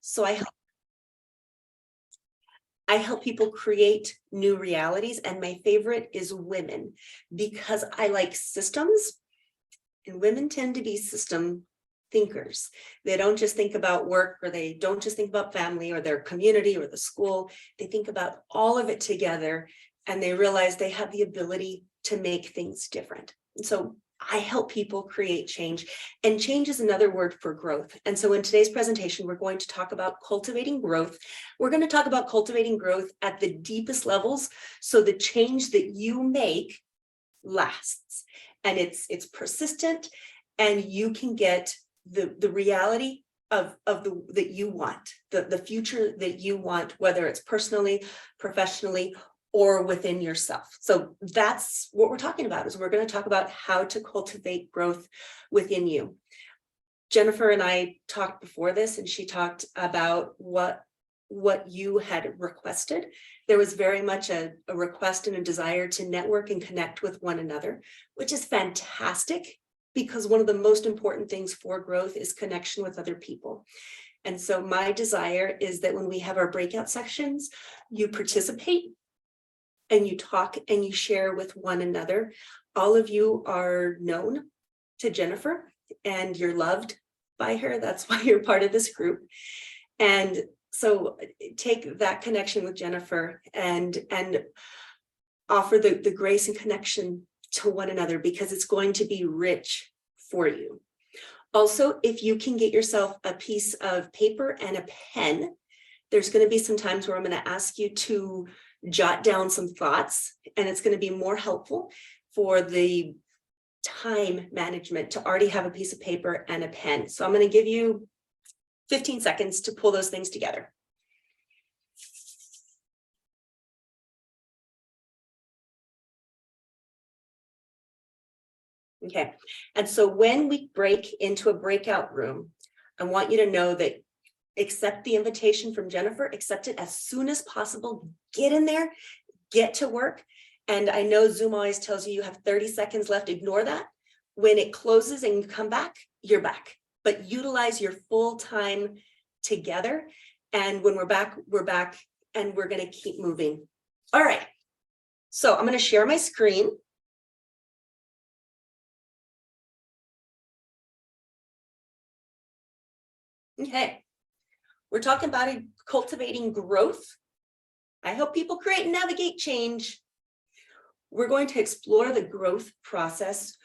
So I help people create new realities, and my favorite is women, because I like systems, and women tend to be system thinkers. They don't just think about work, or they don't just think about family or their community or the school. They think about all of it together, and they realize they have the ability to make things different. And so I help people create change, and change is another word for growth. And so in today's presentation, we're going to talk about cultivating growth. We're going to talk about cultivating growth at the deepest levels, so the change that you make lasts, and it's persistent, and you can get the reality of the that you want, the future that you want, whether it's personally, professionally, or within yourself. So that's what we're talking about, is we're going to talk about how to cultivate growth within you. Jennifer and I talked before this, and she talked about what you had requested. There was very much a request and a desire to network and connect with one another, which is fantastic, because one of the most important things for growth is connection with other people. And so my desire is that when we have our breakout sections, you participate and you talk and you share with one another. All of you are known to Jennifer and you're loved by her. That's why you're part of this group. And so take that connection with Jennifer and offer the grace and connection to one another, because it's going to be rich for you. Also, if you can get yourself a piece of paper and a pen, there's going to be some times where I'm going to ask you to jot down some thoughts, and it's going to be more helpful for the time management to already have a piece of paper and a pen. So I'm going to give you 15 seconds to pull those things together. Okay, and so when we break into a breakout room, I want you to know that accept the invitation from Jennifer, accept it as soon as possible, get in there, get to work. And I know Zoom always tells you you have 30 seconds left, ignore that. When it closes and you come back, you're back. But utilize your full time together. And when we're back, and we're gonna keep moving. All right, so I'm gonna share my screen. Okay, we're talking about cultivating growth. I help people create and navigate change. We're going to explore the growth process.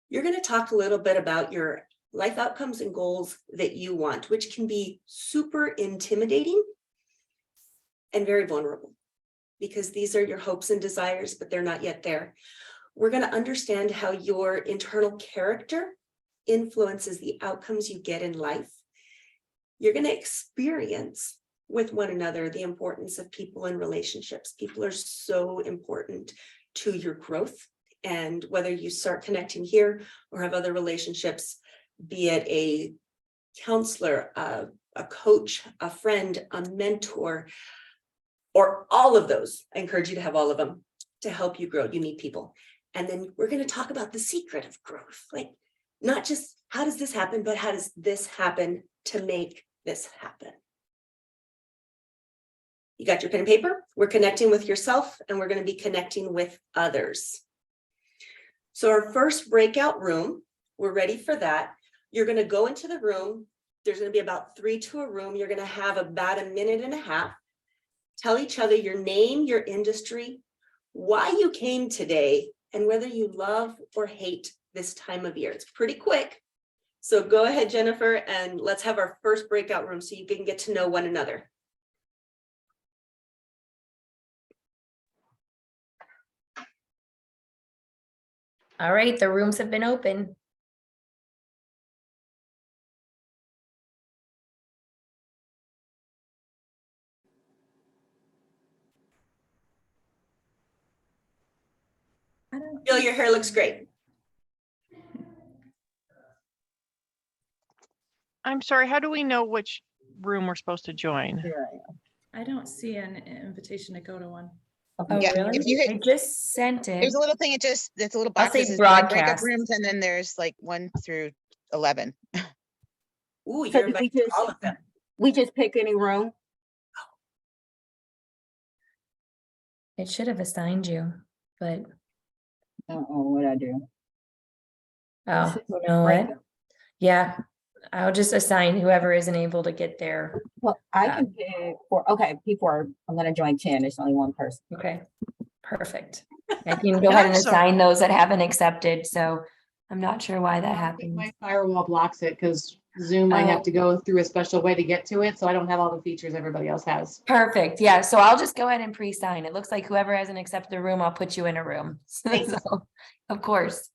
You're going to talk a little bit about your life outcomes and goals that you want, which can be super intimidating and very vulnerable, because these are your hopes and desires, but they're not yet there. We're going to understand how your internal character influences the outcomes you get in life. You're going to experience with one another the importance of people and relationships. People are so important to your growth. And whether you start connecting here or have other relationships, be it a counselor, a coach, a friend, a mentor, or all of those, I encourage you to have all of them to help you grow. You need people. And then we're going to talk about the secret of growth, like not just how does this happen, but how does this happen to make this happen. You got your pen and paper? We're connecting with yourself, and we're going to be connecting with others. So our first breakout room, we're ready for that. You're going to go into the room. There's going to be about 3 to a room. You're going to have about a minute and a half. Tell each other your name, your industry, why you came today, and whether you love or hate this time of year. It's pretty quick. So go ahead, Jennifer, and let's have our first breakout room so you can get to know one another. All right, the rooms have been open. Jill, your hair looks great. I'm sorry, how do we know which room we're supposed to join? I don't see an invitation to go to one. Oh, Yeah, really? if you hit- I just sent it. There's a little thing, it's a little I'll box say that says join breakup broadcast. rooms, and then there's like 1 through 11. Ooh, So you're did we invited to just- all of them. We just pick any room? It should have assigned you, but, Uh-oh, what'd I do? oh, you know Right. what? Yeah, I'll just assign whoever isn't able to get there. Well, I can pick okay, P4, I'm gonna join 10, it's only one person. Okay, perfect. I can go ahead and I'm sorry. assign those that haven't accepted, so I'm not sure why that I think happened. my firewall blocks it because Zoom, I have Oh. to go through a special way to get to it, so I don't have all the features everybody else has. Perfect, yeah, so I'll just go ahead and pre-sign. It looks like whoever hasn't accepted the room, I'll put you in a room. Thanks. So, of course.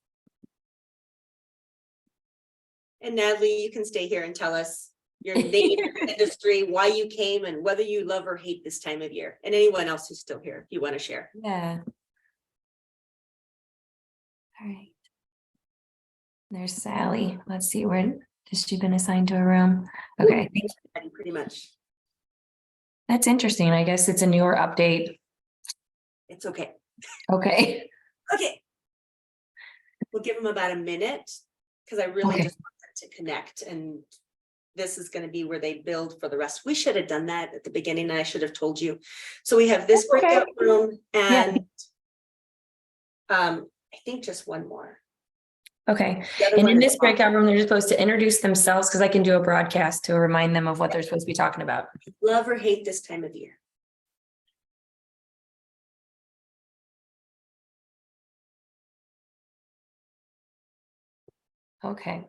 And Natalie, you can stay here and tell us your name, industry, why you came, and whether you love or hate this time of year. And anyone else who's still here, if you want to share. Yeah. All right. There's Sally. Let's see, where has she been assigned to a room? Okay, I think Pretty much. that's interesting. I guess it's a newer update. It's okay. Okay. Okay. We'll give them about a minute because I really Okay. just want them to connect, and this is going to be where they build for the rest. We should have done that at the beginning, and I should have told you. So we have this That's okay. breakout room and Yeah. I think just one more. Okay. The other And one in is this breakout room, they're supposed to introduce themselves because I can do a broadcast to remind them of what they're supposed to be talking about. love or hate this time of year. Okay.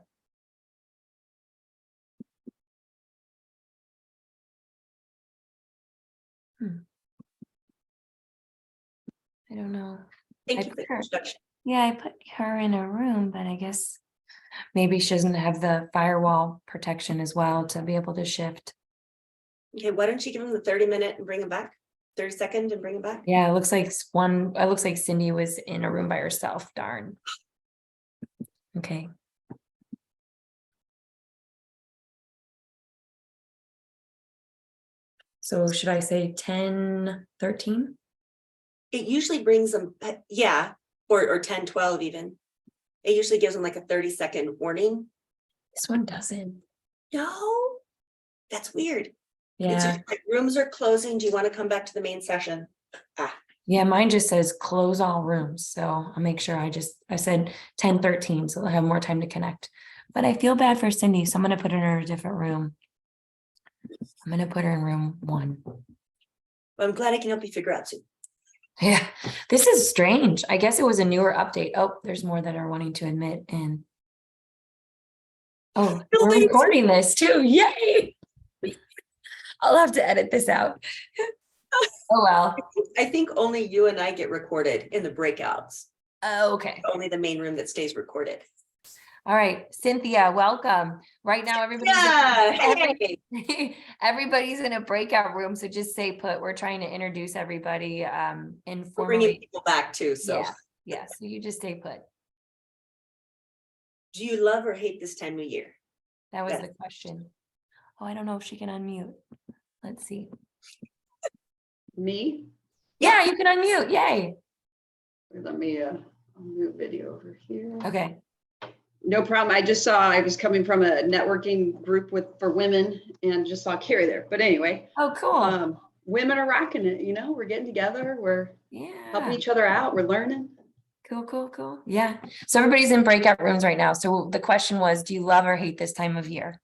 I don't know. Thank I you for the prefer- introduction. Yeah, I put her in a room, but I guess maybe she doesn't have the firewall protection as well to be able to shift. Okay, why don't you give them the 30-minute and bring them back? 30-second and bring them back? Yeah, it looks like it looks like Cindy was in a room by herself, darn. Okay. So should I say 10:13? It usually brings them, yeah, or 10-12 even. It usually gives them like a 30-second warning. This one doesn't. No, that's weird. It's Yeah, just like rooms are closing. Do you want to come back to the main session? yeah, mine just says close all rooms. So I'll make sure I said 10:13, so they'll have more time to connect. But I feel bad for Cindy, so I'm gonna put her in a different room. I'm gonna put her in room 1. Well, I'm glad I can help you figure out soon. Yeah, this is strange. I guess it was a newer update. Oh, there's more that are wanting to admit and. Oh, we're Buildings. recording this too. Yay! I'll have to edit this out. Oh, well. I think only you and I get recorded in the breakouts. Okay. Only the main room that stays recorded. All right, Cynthia, welcome. Right now, everybody's Hey. everybody's in a breakout room, so just stay put. We're trying to introduce everybody We're bringing informally. people back too. So Yeah, so you just stay put. do you love or hate this time of year? That was Yes. the question. Oh, I don't know if she can unmute. Let's see. Me? Yeah, you can unmute. Yay. Let me move video over here. Okay. No problem. I just saw, I was coming from a networking group for women and just saw Carrie there. But anyway, Oh, cool. women are rocking it. You know, we're getting together. We're helping Yeah. each other out. We're learning. Cool. Yeah. So everybody's in breakout rooms right now. So the question was, do you love or hate this time of year?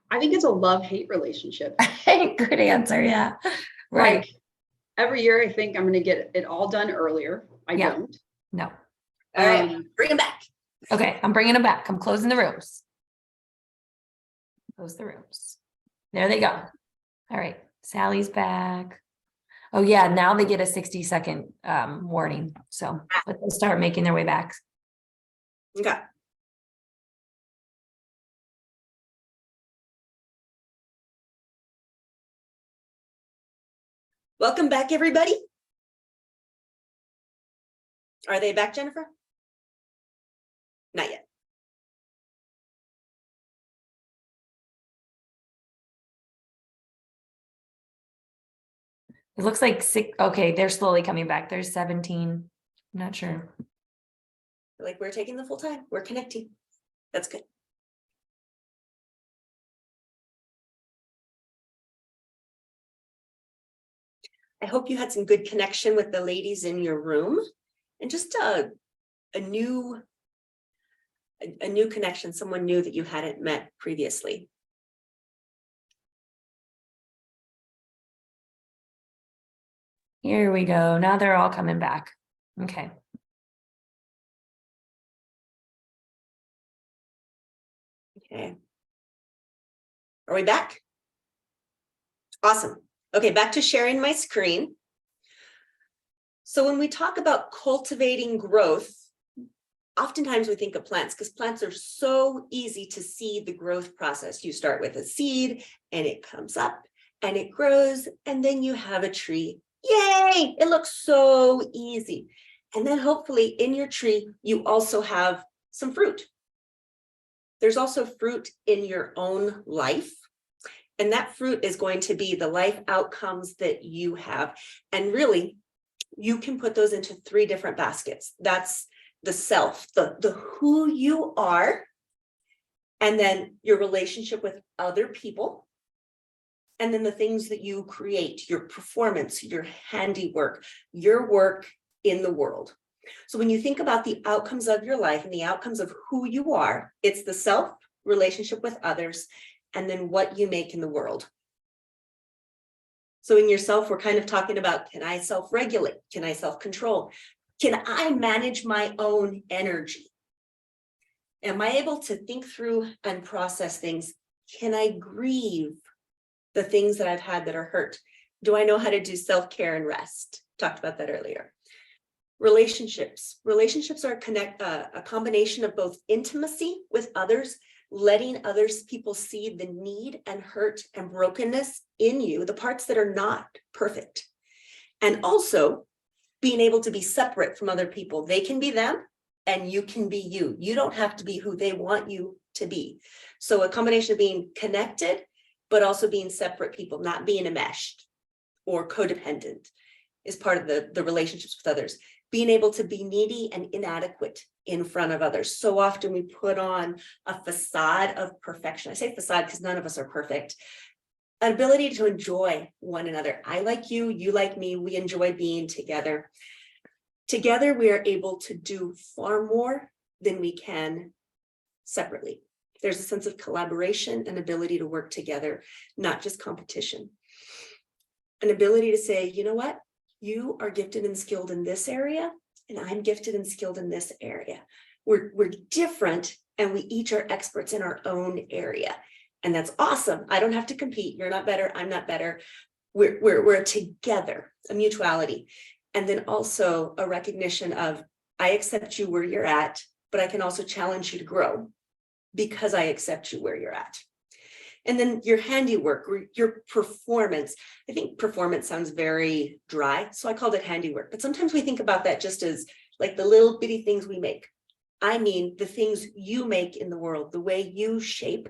I think it's a love-hate relationship. Good answer. Yeah. Right. Like every year, I think I'm going to get it all done earlier. I Yeah. don't. No. All right, bring them back. Okay. I'm bringing them back. I'm closing the rooms. Close the rooms. There they go. All right. Sally's back. Oh yeah. Now they get a 60-second warning. So let them start making their way back. Okay. Welcome back, everybody. Are they back, Jennifer? Not yet. It looks like 6. Okay. They're slowly coming back. There's 17. I'm not sure. Like we're taking the full time. We're connecting. That's good. I hope you had some good connection with the ladies in your room and just a new connection, someone new that you hadn't met previously. Here we go. Now they're all coming back. Okay. Okay. Are we back? Awesome. Okay, back to sharing my screen. So when we talk about cultivating growth, oftentimes we think of plants because plants are so easy to see the growth process. You start with a seed and it comes up and it grows and then you have a tree. Yay! It looks so easy. And then hopefully in your tree, you also have some fruit. There's also fruit in your own life. And that fruit is going to be the life outcomes that you have. And really, you can put those into 3 different baskets. That's the self, the who you are, and then your relationship with other people, and then the things that you create, your performance, your handiwork, your work in the world. So when you think about the outcomes of your life and the outcomes of who you are, it's the self, relationship with others, and then what you make in the world. So in yourself, we're kind of talking about, can I self-regulate? Can I self-control? Can I manage my own energy? Am I able to think through and process things? Can I grieve the things that I've had that are hurt? Do I know how to do self-care and rest? Talked about that earlier. Relationships. Relationships are a combination of both intimacy with others, letting people see the need and hurt and brokenness in you, the parts that are not perfect. And also being able to be separate from other people. They can be them and you can be you. You don't have to be who they want you to be. So a combination of being connected, but also being separate people, not being enmeshed or codependent is part of the relationships with others. Being able to be needy and inadequate in front of others. So often we put on a facade of perfection. I say facade because none of us are perfect. An ability to enjoy one another. I like you, you like me, we enjoy being together. Together, we are able to do far more than we can separately. There's a sense of collaboration and ability to work together, not just competition. An ability to say, you know what? You are gifted and skilled in this area, and I'm gifted and skilled in this area. We're different, and we each are experts in our own area. And that's awesome. I don't have to compete. You're not better. I'm not better. We're together, a mutuality. And then also a recognition of, I accept you where you're at, but I can also challenge you to grow because I accept you where you're at. And then your handiwork, or your performance. I think performance sounds very dry, so I called it handiwork. But sometimes we think about that just as like the little bitty things we make. I mean, the things you make in the world, the way you shape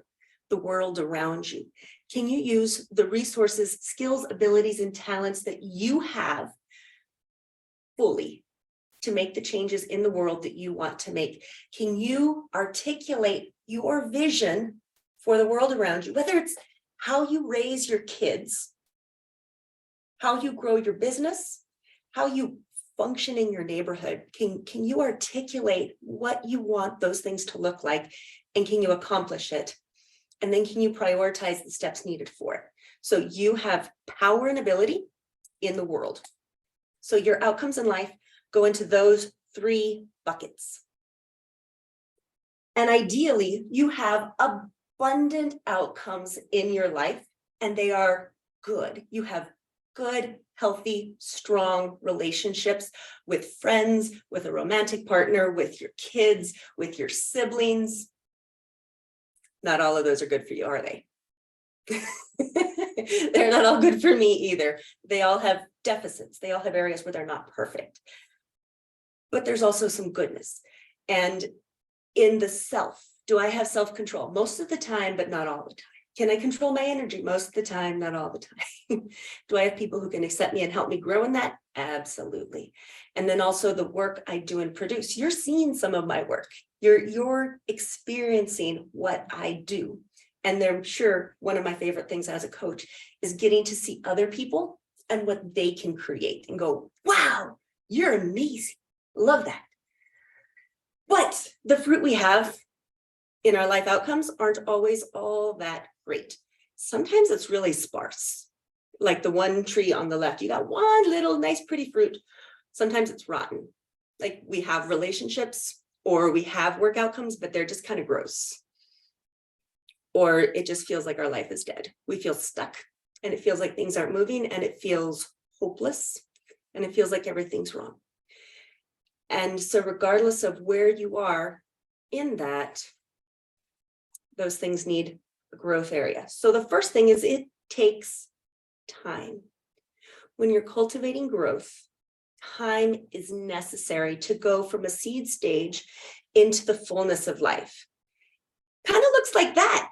the world around you. Can you use the resources, skills, abilities, and talents that you have fully to make the changes in the world that you want to make? Can you articulate your vision for the world around you, whether it's how you raise your kids, how you grow your business, how you function in your neighborhood? Can you articulate what you want those things to look like, and can you accomplish it? And then can you prioritize the steps needed for it? So you have power and ability in the world. So your outcomes in life go into those 3 buckets. And ideally, you have abundant outcomes in your life, and they are good. You have good, healthy, strong relationships with friends, with a romantic partner, with your kids, with your siblings. Not all of those are good for you, are they? They're not all good for me either. They all have deficits. They all have areas where they're not perfect. But there's also some goodness. And in the self, do I have self-control? Most of the time, but not all the time. Can I control my energy? Most of the time, not all the time. Do I have people who can accept me and help me grow in that? Absolutely. And then also the work I do and produce. You're seeing some of my work. You're experiencing what I do. And I'm sure one of my favorite things as a coach is getting to see other people and what they can create and go, wow, you're amazing. Love that. But the fruit we have in our life outcomes aren't always all that great. Sometimes it's really sparse. Like the one tree on the left, you got one little nice pretty fruit. Sometimes it's rotten. Like we have relationships or we have work outcomes, but they're just kind of gross. Or it just feels like our life is dead. We feel stuck and it feels like things aren't moving and it feels hopeless and it feels like everything's wrong. And so regardless of where you are in that, those things need a growth area. So the first thing is it takes time. When you're cultivating growth, time is necessary to go from a seed stage into the fullness of life. Kind of looks like that.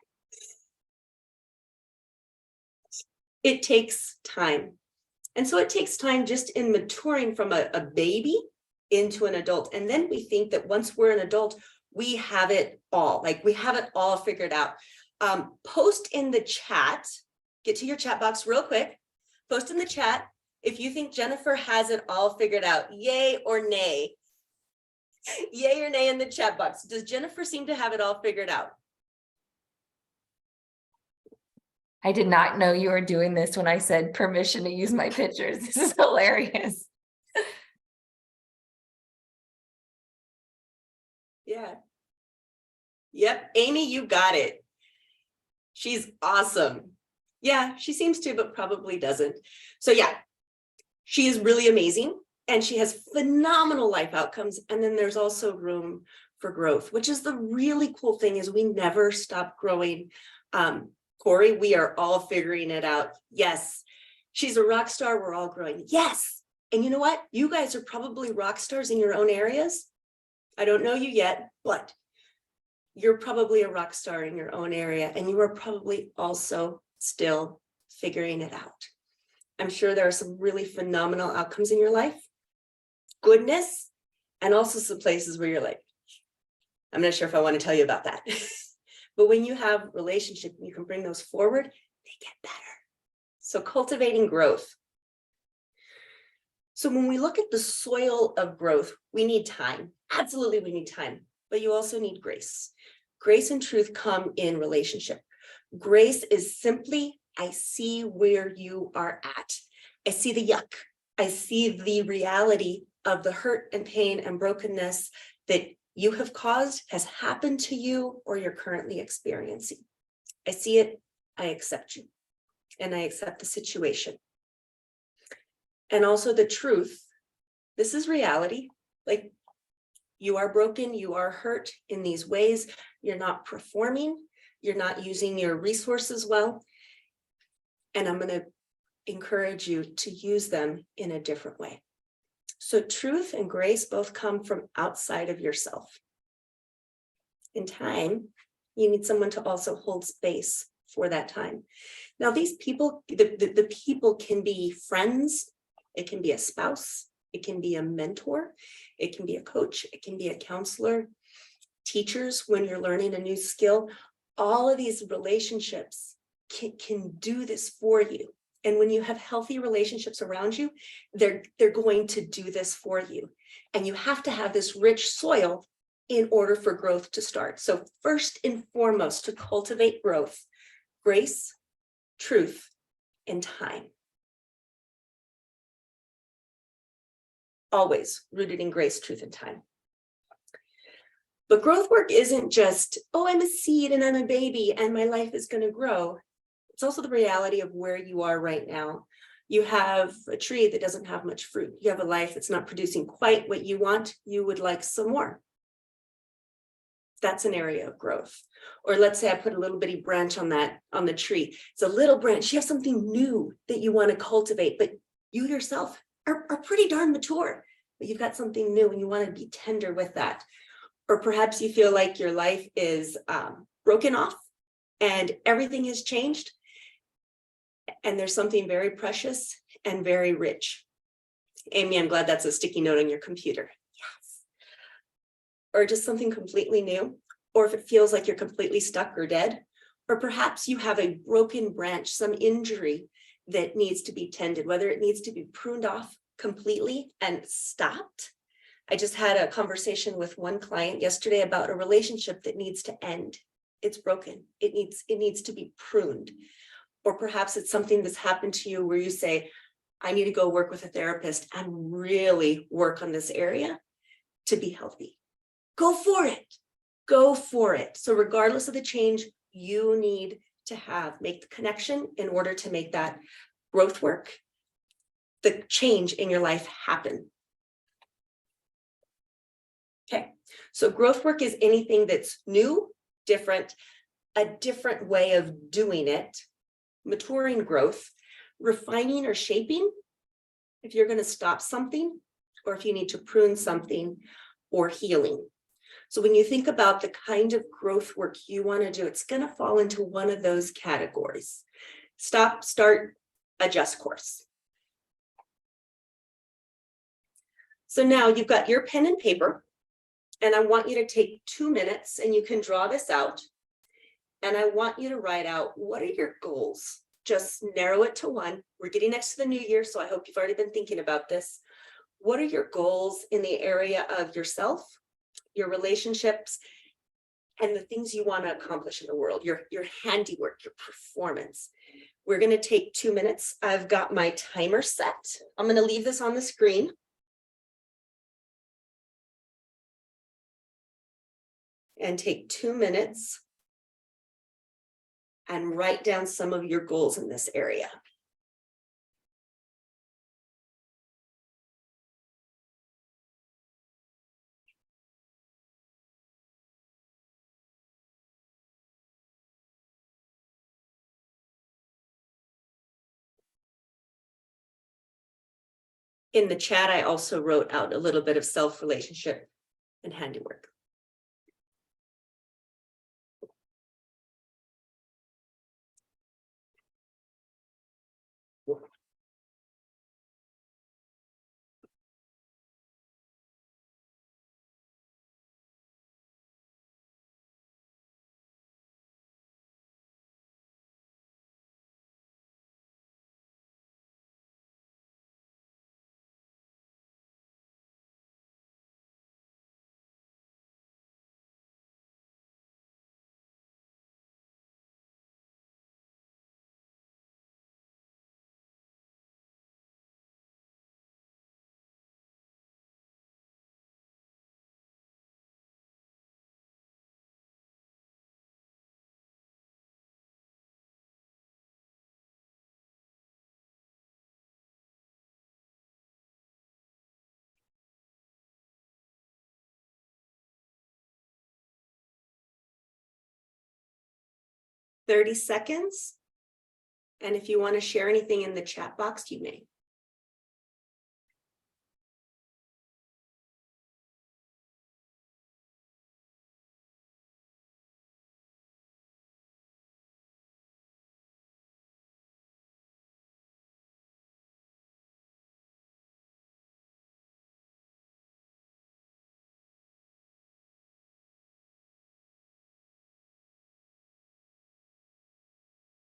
It takes time. And so it takes time just in maturing from a baby into an adult. And then we think that once we're an adult, we have it all, like we have it all figured out. Post in the chat, get to your chat box real quick, post in the chat if you think Jennifer has it all figured out, yay or nay. Yay or nay in the chat box. Does Jennifer seem to have it all figured out? I did not know you were doing this when I said permission to use my pictures. This is hilarious. Yeah. Yep, Amy, you got it. She's awesome. Yeah, she seems to, but probably doesn't. So yeah, she is really amazing and she has phenomenal life outcomes. And then there's also room for growth, which is the really cool thing is we never stop growing. Corey, we are all figuring it out. Yes, she's a rock star. We're all growing. Yes. And you know what? You guys are probably rock stars in your own areas. I don't know you yet, but you're probably a rock star in your own area and you are probably also still figuring it out. I'm sure there are some really phenomenal outcomes in your life, goodness, and also some places where you're like, I'm not sure if I want to tell you about that. But when you have relationship, you can bring those forward, they get better. So cultivating growth. So when we look at the soil of growth, we need time. Absolutely, we need time, but you also need grace. Grace and truth come in relationship. Grace is simply, I see where you are at. I see the yuck. I see the reality of the hurt and pain and brokenness that you have caused, has happened to you, or you're currently experiencing. I see it, I accept you, and I accept the situation. And also the truth, this is reality, like you are broken, you are hurt in these ways, you're not performing, you're not using your resources well, and I'm going to encourage you to use them in a different way. So truth and grace both come from outside of yourself. In time, you need someone to also hold space for that time. Now, these people, the people can be friends, it can be a spouse, it can be a mentor, it can be a coach, it can be a counselor, teachers when you're learning a new skill. All of these relationships can do this for you. And when you have healthy relationships around you, they're going to do this for you. And you have to have this rich soil in order for growth to start. So first and foremost, to cultivate growth, grace, truth, and time. Always rooted in grace, truth, and time. But growth work isn't just, oh, I'm a seed and I'm a baby and my life is going to grow. It's also the reality of where you are right now. You have a tree that doesn't have much fruit. You have a life that's not producing quite what you want. You would like some more. That's an area of growth. Or let's say I put a little bitty branch on the tree. It's a little branch. You have something new that you want to cultivate, but you yourself are pretty darn mature, but you've got something new and you want to be tender with that. Or perhaps you feel like your life is broken off and everything has changed. And there's something very precious and very rich. Amy, I'm glad that's a sticky note on your computer. Yes. Or just something completely new. Or if it feels like you're completely stuck or dead, Or perhaps you have a broken branch, some injury that needs to be tended, whether it needs to be pruned off completely and stopped. I just had a conversation with one client yesterday about a relationship that needs to end. It's broken. It needs to be pruned. Or perhaps it's something that's happened to you where you say, I need to go work with a therapist and really work on this area to be healthy. Go for it. Go for it. So regardless of the change, you need to make the connection in order to make that growth work, the change in your life happen. Okay, so growth work is anything that's new, different, a different way of doing it, maturing growth, refining or shaping, if you're going to stop something, or if you need to prune something, or healing. So when you think about the kind of growth work you want to do, it's going to fall into one of those categories. Stop, start, adjust course. So now you've got your pen and paper, and I want you to take 2 minutes, and you can draw this out. And I want you to write out, what are your goals? Just narrow it to one. We're getting next to the new year, so I hope you've already been thinking about this. What are your goals in the area of yourself, your relationships, and the things you want to accomplish in the world, your handiwork, your performance? We're going to take 2 minutes. I've got my timer set. I'm going to leave this on the screen. And take 2 minutes and write down some of your goals in this area. In the chat, I also wrote out a little bit of self-relationship and handiwork. "30 seconds. And if you want to share anything in the chat box, you may.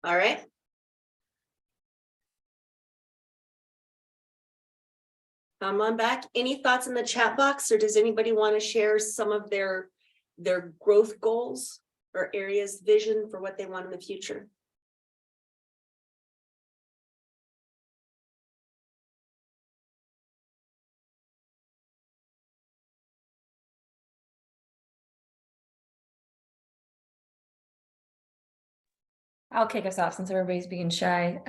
All right. Come on back. Any thoughts in the chat box, or does anybody want to share some of their growth goals or areas, vision for what they want in the future? I'll kick us off since everybody's being shy.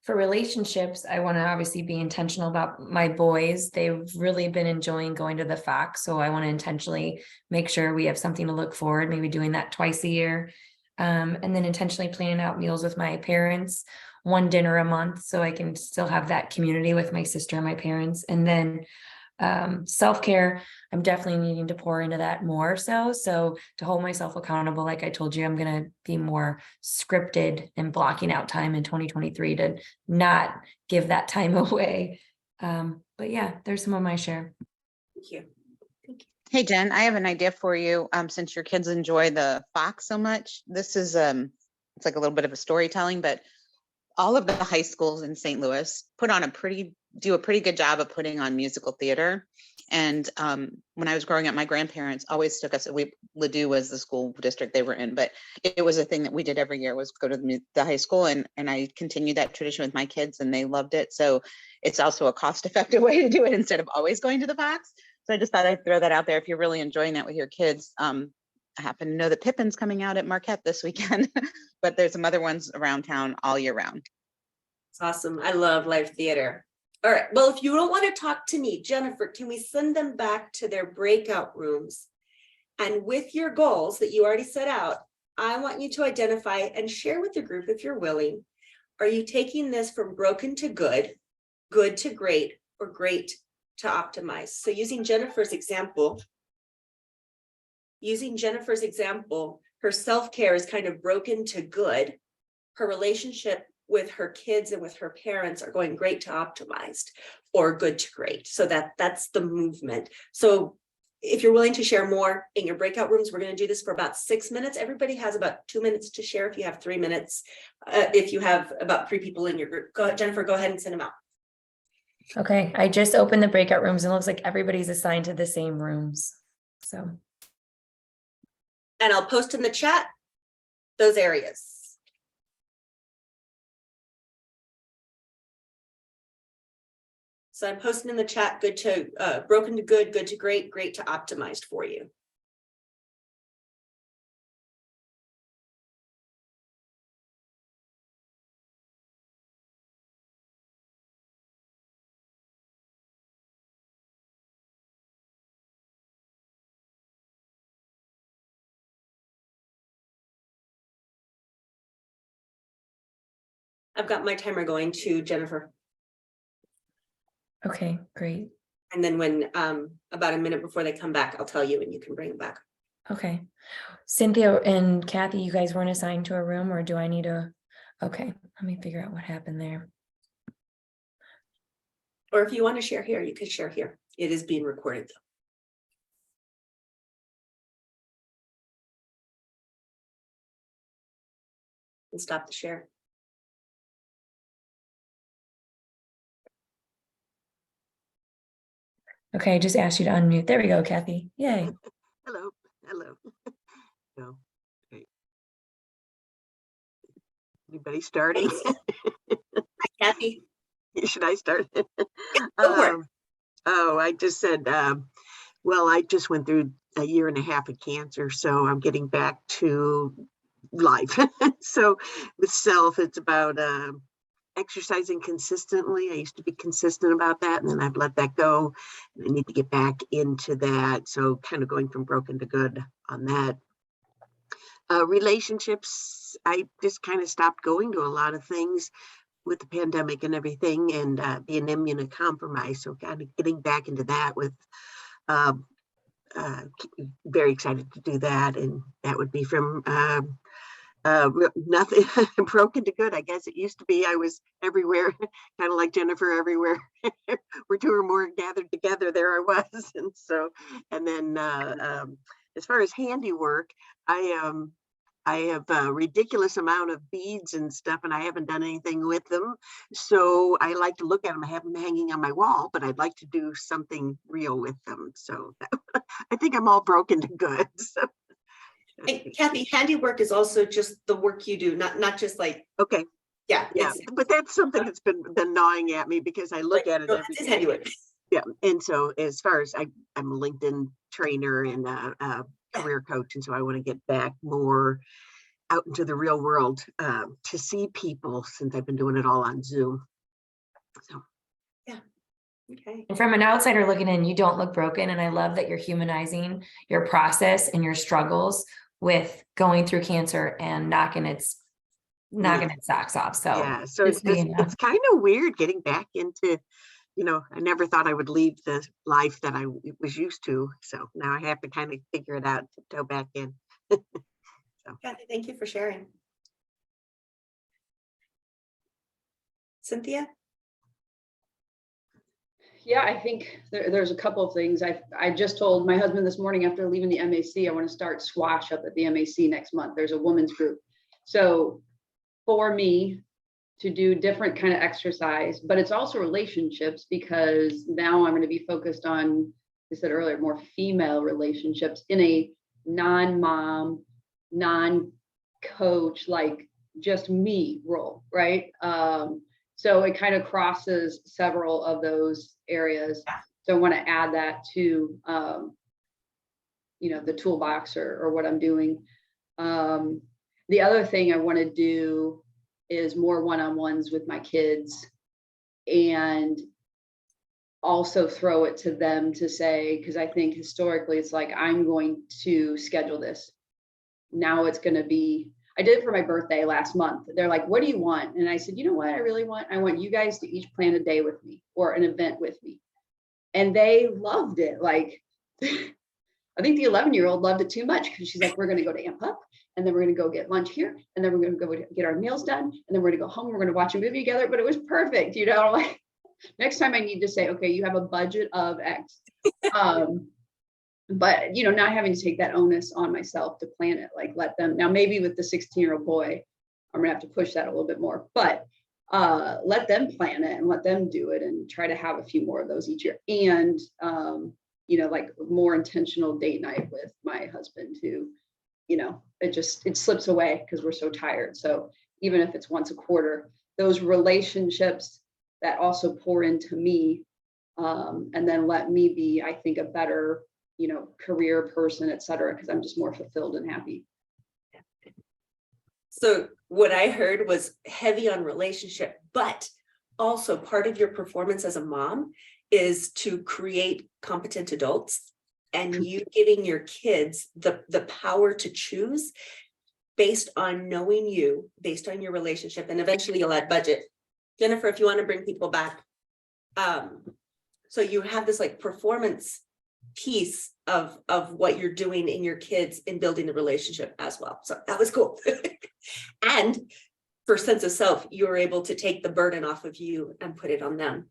For relationships, I want to obviously be intentional about my boys. They've really been enjoying going to the FAC. So I want to intentionally make sure we have something to look forward, maybe doing that twice a year. And then intentionally planning out meals with my parents, 1 dinner a month, so I can still have that community with my sister and my parents. And then self-care, I'm definitely needing to pour into that more so to hold myself accountable. Like I told you, I'm going to be more scripted and blocking out time in 2023 to not give that time away. But yeah, there's some of my share. Thank you. Thank you. Hey Jen, I have an idea for you. Since your kids enjoy the Fox so much, this is it's like a little bit of a storytelling, but all of the high schools in St. Louis do a pretty good job of putting on musical theater. And when I was growing up, my grandparents always took us. Ladue was the school district they were in, but it was a thing that we did every year, was go to the high school, and I continued that tradition with my kids, and they loved it. So it's also a cost-effective way to do it instead of always going to the Fox. So I just thought I'd throw that out there if you're really enjoying that with your kids. I happen to know that Pippin's coming out at Marquette this weekend, but there's some other ones around town all year round. It's awesome. I love live theater. All right. Well, if you don't want to talk to me, Jennifer, can we send them back to their breakout rooms? And with your goals that you already set out, I want you to identify and share with the group if you're willing. Are you taking this from broken to good, good to great, or great to optimize? So using Jennifer's example, her self-care is kind of broken to good. Her relationship with her kids and with her parents are going great to optimized, or good to great. So that's the movement. So if you're willing to share more in your breakout rooms, we're going to do this for about 6 minutes. Everybody has about 2 minutes to share if you have 3 minutes. If you have about 3 people in your group, Jennifer, go ahead and send them out. Okay, I just opened the breakout rooms and it looks like everybody's assigned to the same rooms. So. And I'll post in the chat those areas. So I'm posting in the chat, good to broken to good, good to great, great to optimized for you. I've got my timer going to Jennifer. Okay, great. And then when about a minute before they come back, I'll tell you and you can bring them back. Okay. Cynthia and Kathy, you guys weren't assigned to a room, or do I need a, okay, let me figure out what happened there. Or if you want to share here, you can share here. It is being recorded though. And stop the share. Okay, I just asked you to unmute. There we go, Kathy. Yay. Hello. No. Okay. Anybody starting? Hi, Kathy. Should I start? Go for it. I just said, well, I just went through a year and a half of cancer, so I'm getting back to life. So with self, it's about exercising consistently. I used to be consistent about that, and then I've let that go. And I need to get back into that. So kind of going from broken to good on that. Relationships, I just kind of stopped going to a lot of things with the pandemic and everything, and being immunocompromised. So kind of getting back into that with very excited to do that. And that would be from nothing broken to good. I guess it used to be I was everywhere, kind of like Jennifer, everywhere where 2 or more gathered together, there I was. And so, and then as far as handiwork, I have a ridiculous amount of beads and stuff, and I haven't done anything with them. So I like to look at them. I have them hanging on my wall, but I'd like to do something real with them. So I think I'm all broken to good. So. And Kathy, handiwork is also just the work you do, not just like, Okay. yeah. But that's something that's been gnawing at me because I look at it every day. Handiwork. Yeah. And so as far as I'm a LinkedIn trainer and a career coach, and so I want to get back more out into the real world to see people, since I've been doing it all on Zoom. So yeah. Okay. And from an outsider looking in, you don't look broken. And I love that you're humanizing your process and your struggles with going through cancer and knocking its socks off. So yeah, so it's kind of weird getting back into, I never thought I would leave the life that I was used to. So now I have to kind of figure it out to go back in. Kathy, thank you for sharing. Cynthia? Yeah, I think there's a couple of things. I just told my husband this morning after leaving the MAC, I want to start squash up at the MAC next month. There's a women's group. So for me to do different kind of exercise, but it's also relationships, because now I'm going to be focused on, I said earlier, more female relationships in a non-mom, non-coach, like just me role, right? So it kind of crosses several of those areas. So I want to add that to, the toolbox or what I'm doing. The other thing I want to do is more one-on-ones with my kids, and also throw it to them to say, because I think historically it's like, I'm going to schedule this. Now it's going to be, I did it for my birthday last month. They're like, what do you want? And I said, you know what I really want? I want you guys to each plan a day with me or an event with me. And they loved it. Like, I think the 11-year-old loved it too much, because she's like, we're going to go to Amp Up, and then we're going to go get lunch here, and then we're going to go get our meals done, and then we're going to go home. We're going to watch a movie together. But it was perfect. Like, next time I need to say, okay, you have a budget of X. But, not having to take that onus on myself to plan it, like let them, now maybe with the 16-year-old boy, I'm gonna have to push that a little bit more, but let them plan it and let them do it, and try to have a few more of those each year. And, like more intentional date night with my husband who, it slips away because we're so tired. So even if it's once a quarter, those relationships that also pour into me, and then let me be, I think, a better career person, et cetera, because I'm just more fulfilled and happy. So what I heard was heavy on relationship, but also part of your performance as a mom is to create competent adults, and you giving your kids the power to choose based on knowing you, based on your relationship, and eventually you'll add budget. Jennifer, if you want to bring people back. So you have this like performance piece of what you're doing in your kids in building the relationship as well. So that was cool. And for sense of self, you're able to take the burden off of you and put it on them.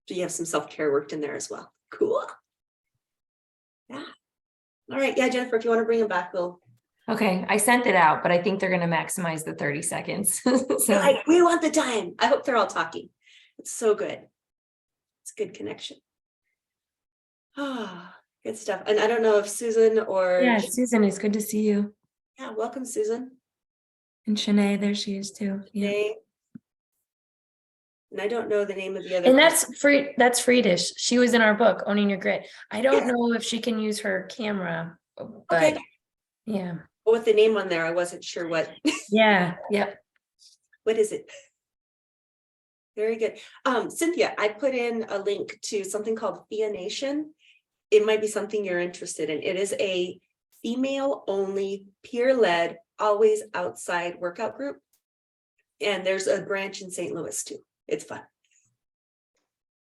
So you have some self-care worked in there as well. Cool. Yeah. All right. Yeah, Jennifer, if you want to bring them back, we'll. Okay, I sent it out, but I think they're gonna maximize the 30 seconds. So We want the time. I hope they're all talking. It's so good. It's good connection. Ah, good stuff. And I don't know if Susan or yeah, Susan, it's good to see you. yeah, welcome, Susan. And Shanae, there she is too. Yeah. Hey. And I don't know the name of the other. And person. that's Friedish. She was in our book, Owning Your Grit. I don't know if she can use her camera, but Okay. yeah. But with the name on there, I wasn't sure what. Yeah, yeah. What is it? Very good. Cynthia, I put in a link to something called Thea Nation. It might be something you're interested in. It is a female-only, peer-led, always outside workout group. And there's a branch in St. Louis too. It's fun.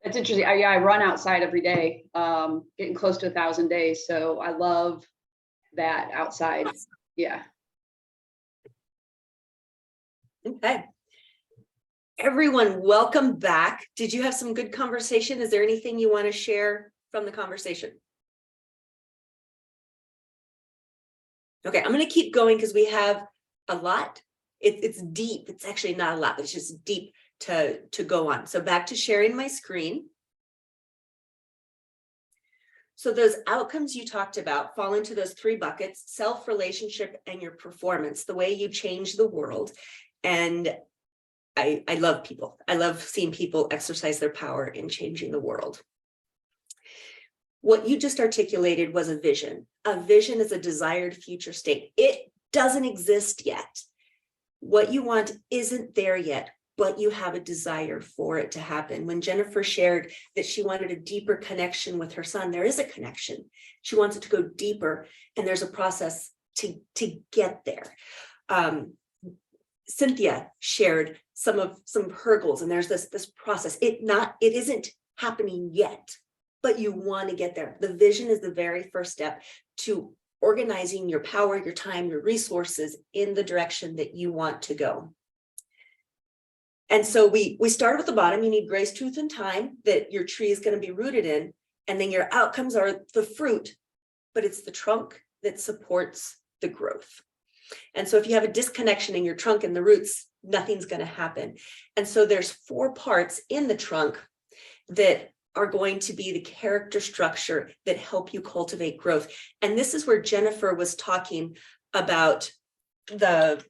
That's interesting. I run outside every day, getting close to 1,000 days. So I love that outside. Yeah. Okay. Everyone, welcome back. Did you have some good conversation? Is there anything you want to share from the conversation? Okay, I'm going to keep going because we have a lot. It's deep. It's actually not a lot, but it's just deep to go on. So back to sharing my screen. So those outcomes you talked about fall into those three buckets: self, relationship, and your performance, the way you change the world. And I love people. I love seeing people exercise their power in changing the world. What you just articulated was a vision. A vision is a desired future state. It doesn't exist yet. What you want isn't there yet, but you have a desire for it to happen. When Jennifer shared that she wanted a deeper connection with her son, there is a connection. She wants it to go deeper, and there's a process to get there. Cynthia shared some of her goals, and there's this process. It isn't happening yet, but you want to get there. The vision is the very first step to organizing your power, your time, your resources in the direction that you want to go. And so we start with the bottom. You need grace, truth, and time that your tree is going to be rooted in. And then your outcomes are the fruit, but it's the trunk that supports the growth. And so if you have a disconnection in your trunk and the roots, nothing's going to happen. And so there's 4 parts in the trunk that are going to be the character structure that help you cultivate growth. And this is where Jennifer was talking about the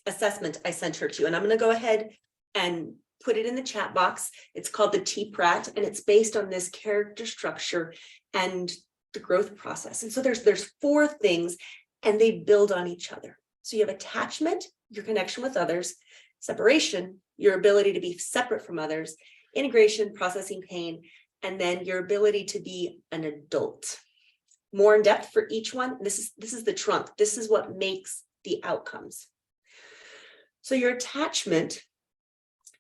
assessment I sent her to. And I'm going to go ahead and put it in the chat box. It's called the GR.I.T, and it's based on this character structure and the growth process. And so there's 4 things, and they build on each other. So you have attachment, your connection with others; separation, your ability to be separate from others; integration, processing pain; and then your ability to be an adult. More in depth for each one. This is the trunk. This is what makes the outcomes. So your attachment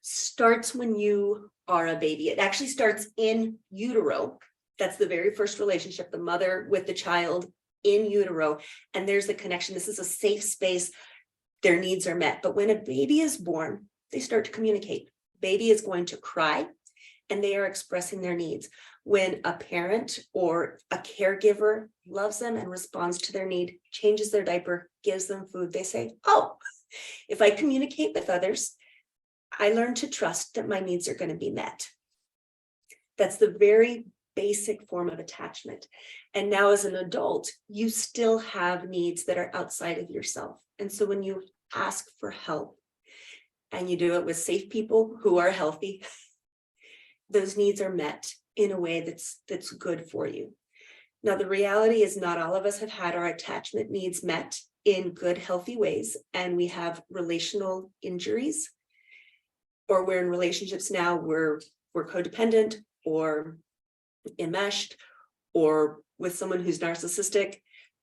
starts when you are a baby. It actually starts in utero. That's the very first relationship, the mother with the child in utero. And there's the connection. This is a safe space. Their needs are met. But when a baby is born, they start to communicate. Baby is going to cry, and they are expressing their needs. When a parent or a caregiver loves them and responds to their need, changes their diaper, gives them food, they say, oh, if I communicate with others, I learn to trust that my needs are going to be met. That's the very basic form of attachment. And now as an adult, you still have needs that are outside of yourself. And so when you ask for help, and you do it with safe people who are healthy, those needs are met in a way that's good for you. Now, the reality is not all of us have had our attachment needs met in good, healthy ways, and we have relational injuries, or we're in relationships now where we're codependent or enmeshed, or with someone who's narcissistic.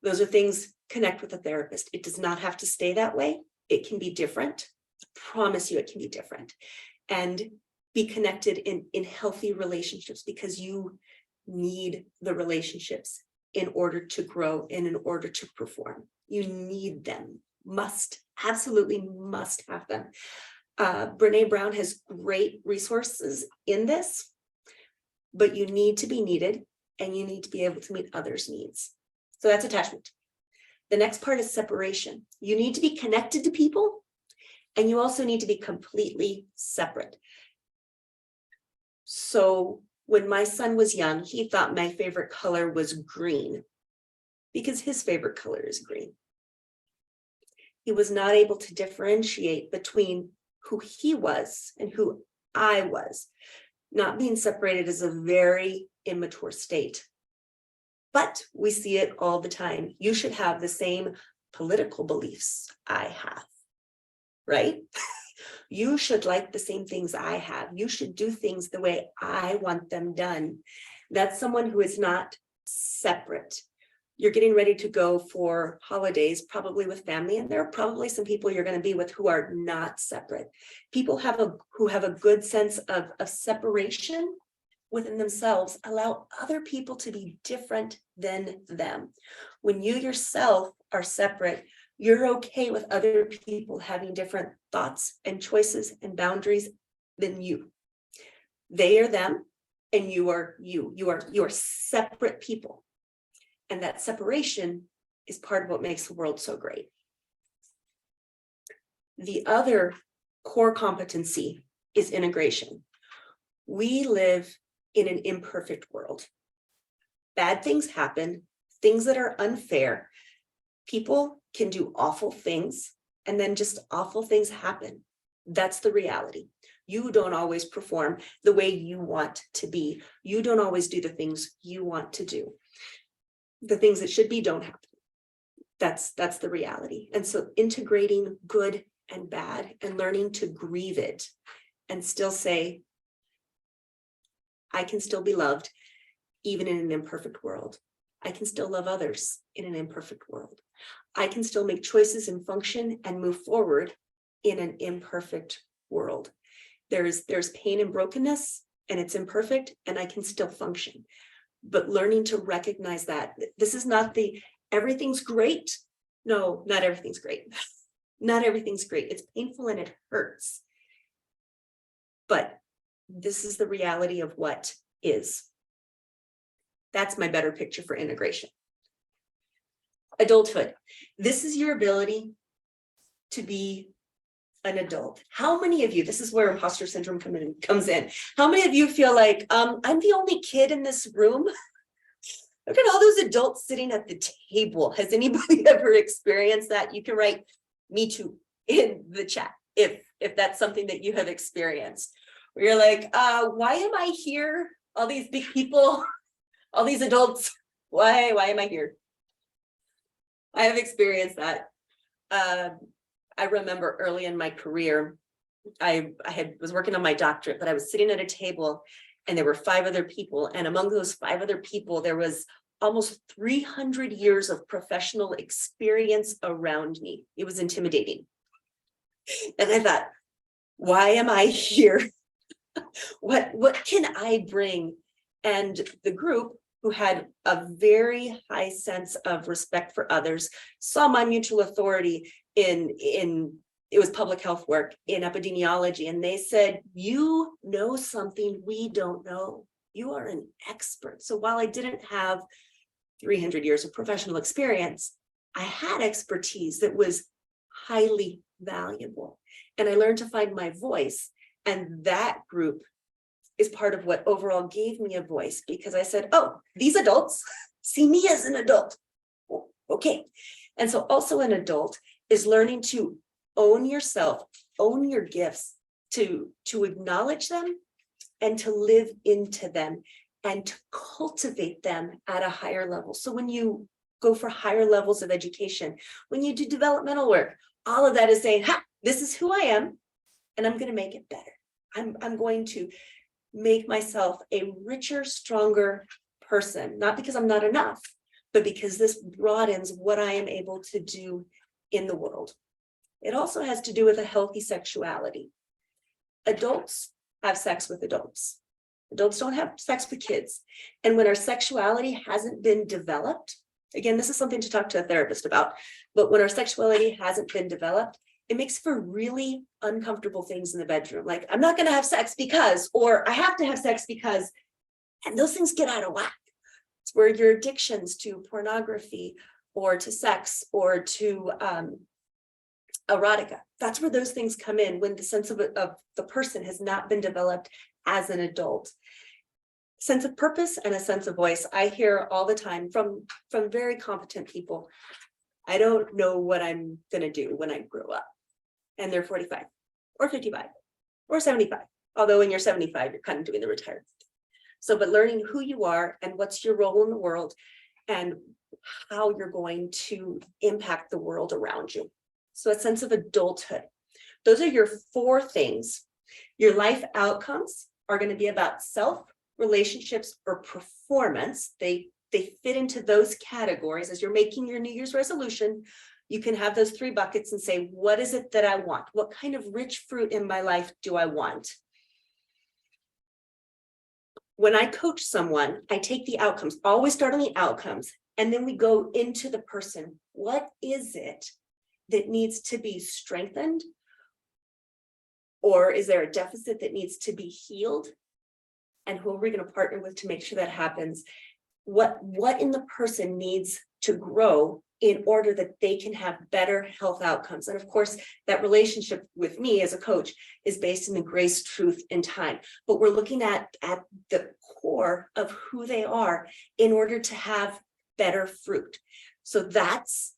Those are things. Connect with a therapist. It does not have to stay that way. It can be different. I promise you it can be different. And be connected in healthy relationships, because you need the relationships in order to grow and in order to perform. You need them. Must, absolutely must have them. Brene Brown has great resources in this, but you need to be needed, and you need to be able to meet others' needs. So that's attachment. The next part is separation. You need to be connected to people, and you also need to be completely separate. So when my son was young, he thought my favorite color was green because his favorite color is green. He was not able to differentiate between who he was and who I was. Not being separated is a very immature state, but we see it all the time. You should have the same political beliefs I have, right? You should like the same things I have. You should do things the way I want them done. That's someone who is not separate. You're getting ready to go for holidays, probably with family, and there are probably some people you're going to be with who are not separate. People who have a good sense of separation within themselves allow other people to be different than them. When you yourself are separate, you're okay with other people having different thoughts and choices and boundaries than you. They are them, and you are you. You are separate people. And that separation is part of what makes the world so great. The other core competency is integration. We live in an imperfect world. Bad things happen, things that are unfair. People can do awful things, and then just awful things happen. That's the reality. You don't always perform the way you want to be. You don't always do the things you want to do. The things that should be don't happen. That's the reality. And so integrating good and bad and learning to grieve it and still say, I can still be loved even in an imperfect world. I can still love others in an imperfect world. I can still make choices and function and move forward in an imperfect world. There's pain and brokenness, and it's imperfect, and I can still function. But learning to recognize that this is not everything's great. No, not everything's great. Not everything's great. It's painful and it hurts. But this is the reality of what is. That's my better picture for integration. Adulthood. This is your ability to be an adult. How many of you, this is where imposter syndrome comes in. How many of you feel like, I'm the only kid in this room? Look at all those adults sitting at the table. Has anybody ever experienced that? You can write me too in the chat if that's something that you have experienced. Where you're like, why am I here? All these big people, all these adults, why am I here? I have experienced that. I remember early in my career, I was working on my doctorate, but I was sitting at a table and there were 5 other people. And among those 5 other people, there was almost 300 years of professional experience around me. It was intimidating. And I thought, why am I here? What can I bring? And the group, who had a very high sense of respect for others, saw my mutual authority in it was public health work, in epidemiology. And they said, you know something we don't know. You are an expert. So while I didn't have 300 years of professional experience, I had expertise that was highly valuable. And I learned to find my voice. And that group is part of what overall gave me a voice, because I said, oh, these adults see me as an adult. Okay. And so also an adult is learning to own yourself, own your gifts, to acknowledge them and to live into them and to cultivate them at a higher level. So when you go for higher levels of education, when you do developmental work, all of that is saying, ha, this is who I am, and I'm going to make it better. I'm going to make myself a richer, stronger person, not because I'm not enough, but because this broadens what I am able to do in the world. It also has to do with a healthy sexuality. Adults have sex with adults. Adults don't have sex with kids. And when our sexuality hasn't been developed, again, this is something to talk to a therapist about, but when our sexuality hasn't been developed, it makes for really uncomfortable things in the bedroom. Like, I'm not going to have sex because, or I have to have sex because, and those things get out of whack. It's where your addictions to pornography or to sex or to erotica, that's where those things come in, when the sense of the person has not been developed as an adult. Sense of purpose and a sense of voice. I hear all the time from very competent people, I don't know what I'm going to do when I grow up. And they're 45 or 55 or 75. Although when you're 75, you're kind of doing the retirement. So, but learning who you are and what's your role in the world and how you're going to impact the world around you. So a sense of adulthood. Those are your 4 things. Your life outcomes are going to be about self, relationships, or performance. They fit into those categories. As you're making your New Year's resolution, you can have those 3 buckets and say, what is it that I want? What kind of rich fruit in my life do I want? When I coach someone, I take the outcomes, always start on the outcomes, and then we go into the person. What is it that needs to be strengthened? Or is there a deficit that needs to be healed? And who are we going to partner with to make sure that happens? What in the person needs to grow in order that they can have better health outcomes? And of course, that relationship with me as a coach is based in the grace, truth, and time. But we're looking at the core of who they are in order to have better fruit. So that's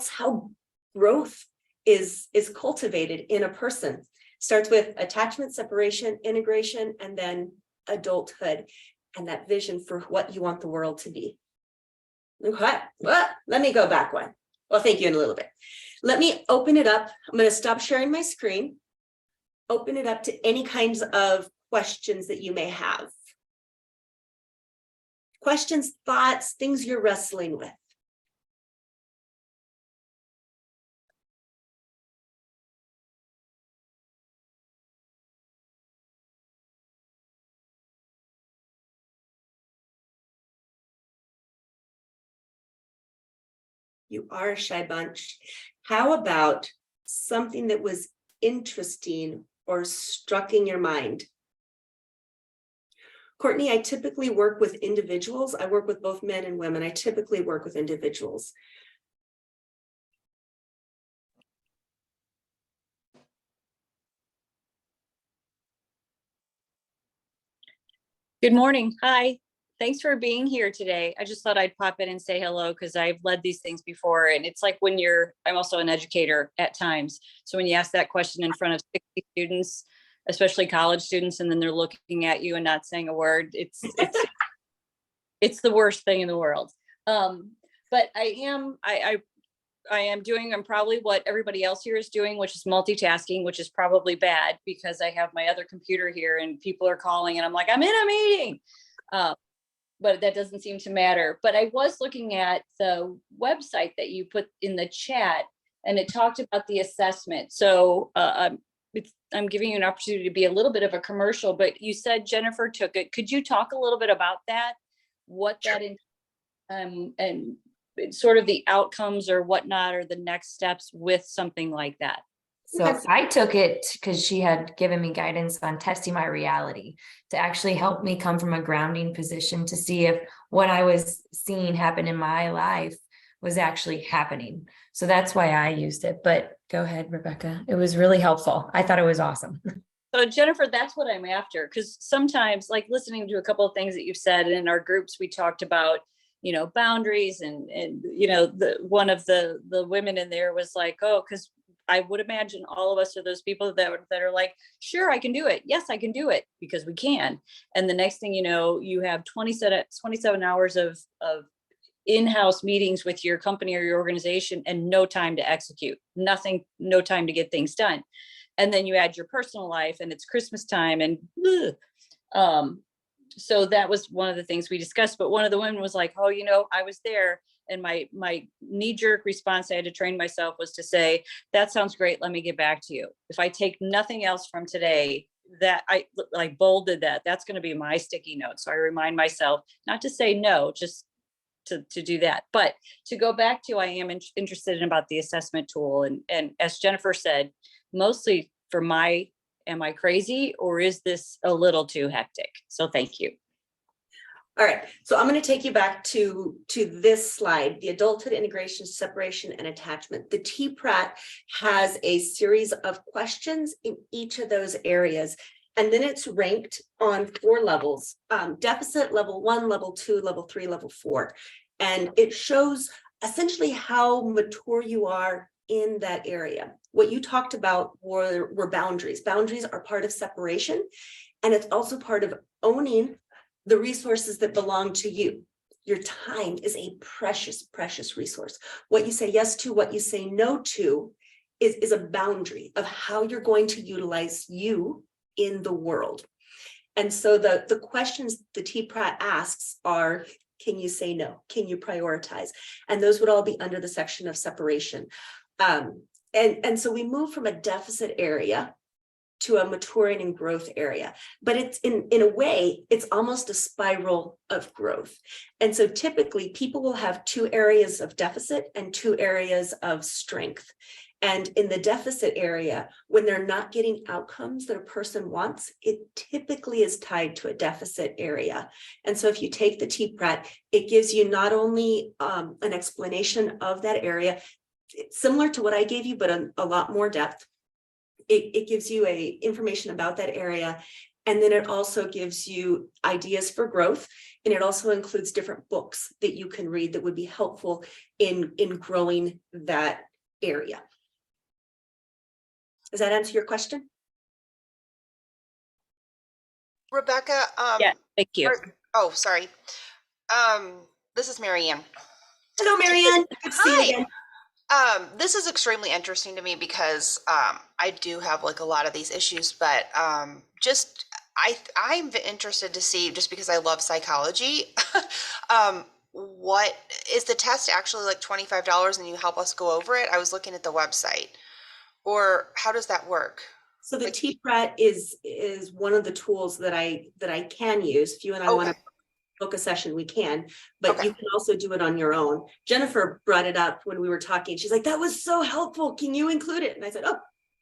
how growth is cultivated in a person. Starts with attachment, separation, integration, and then adulthood, and that vision for what you want the world to be. Okay, well, let me go back one. Well, thank you in a little bit. Let me open it up. I'm going to stop sharing my screen. Open it up to any kinds of questions that you may have. Questions, thoughts, things you're wrestling with. You are a shy bunch. How about something that was interesting or struck in your mind. Courtney, I typically work with individuals. I work with both men and women. I typically work with individuals. Good morning. Hi. Thanks for being here today. I just thought I'd pop in and say hello because I've led these things before. And it's like when I'm also an educator at times. So when you ask that question in front of 60 students, especially college students, and then they're looking at you and not saying a word, it's the worst thing in the world. But I'm probably what everybody else here is doing, which is multitasking, which is probably bad because I have my other computer here and people are calling and I'm like, I'm in a meeting. But that doesn't seem to matter. But I was looking at the website that you put in the chat and it talked about the assessment. So I'm giving you an opportunity to be a little bit of a commercial, but you said Jennifer took it. Could you talk a little bit about that? What that and sort of the outcomes or whatnot or the next steps with something like that? So I took it because she had given me guidance on testing my reality to actually help me come from a grounding position to see if what I was seeing happen in my life was actually happening. So that's why I used it. But go ahead, Rebecca. It was really helpful. I thought it was awesome. So Jennifer, that's what I'm after. Because sometimes, like listening to a couple of things that you've said, and in our groups, we talked about, boundaries and one of the women in there was like, oh, because I would imagine all of us are those people that are like, sure, I can do it. Yes, I can do it because we can. And the next thing you know, you have 27 hours of in-house meetings with your company or your organization and no time to execute, nothing, no time to get things done. And then you add your personal life and it's Christmas time and so that was one of the things we discussed. But one of the women was like, oh, I was there. And my knee-jerk response I had to train myself was to say, that sounds great. Let me get back to you. If I take nothing else from today, that I bolded that's going to be my sticky note. So I remind myself not to say no, just to do that. But to go back to, I am interested in about the assessment tool. And as Jennifer said, mostly for am I crazy or is this a little too hectic? So thank you. All right, so I'm going to take you back to this slide, the adulthood, integration, separation, and attachment. The TPRAT has a series of questions in each of those areas, and then it's ranked on 4 levels, deficit, level 1, level 2, level 3, level 4. And it shows essentially how mature you are in that area. What you talked about were boundaries. Boundaries are part of separation, and it's also part of owning the resources that belong to you. Your time is a precious, precious resource. What you say yes to, what you say no to is a boundary of how you're going to utilize you in the world. And so the questions the TPRAT asks are, can you say no? Can you prioritize? And those would all be under the section of separation. And so we move from a deficit area to a maturing and growth area, but it's in a way, it's almost a spiral of growth. And so typically people will have 2 areas of deficit and 2 areas of strength. And in the deficit area, when they're not getting outcomes that a person wants, it typically is tied to a deficit area. And so if you take the TPRAT, it gives you not only an explanation of that area, similar to what I gave you, but a lot more depth. It gives you information about that area. And then it also gives you ideas for growth. And it also includes different books that you can read that would be helpful in growing that area. Does that answer your question? Rebecca, Yeah, thank you. oh, sorry. This is Marianne. Hello, Marianne. Good to see you again. This is extremely interesting to me because I do have like a lot of these issues, but I'm interested to see, just because I love psychology, what is the test actually like $25 and you help us go over it? I was looking at the website, or how does that work? So the TPRAT is one of the tools that I can use. If you and I want to book a session, we can, but Okay. you can also do it on your own. Jennifer brought it up when we were talking. She's like, that was so helpful. Can you include it? And I said, oh,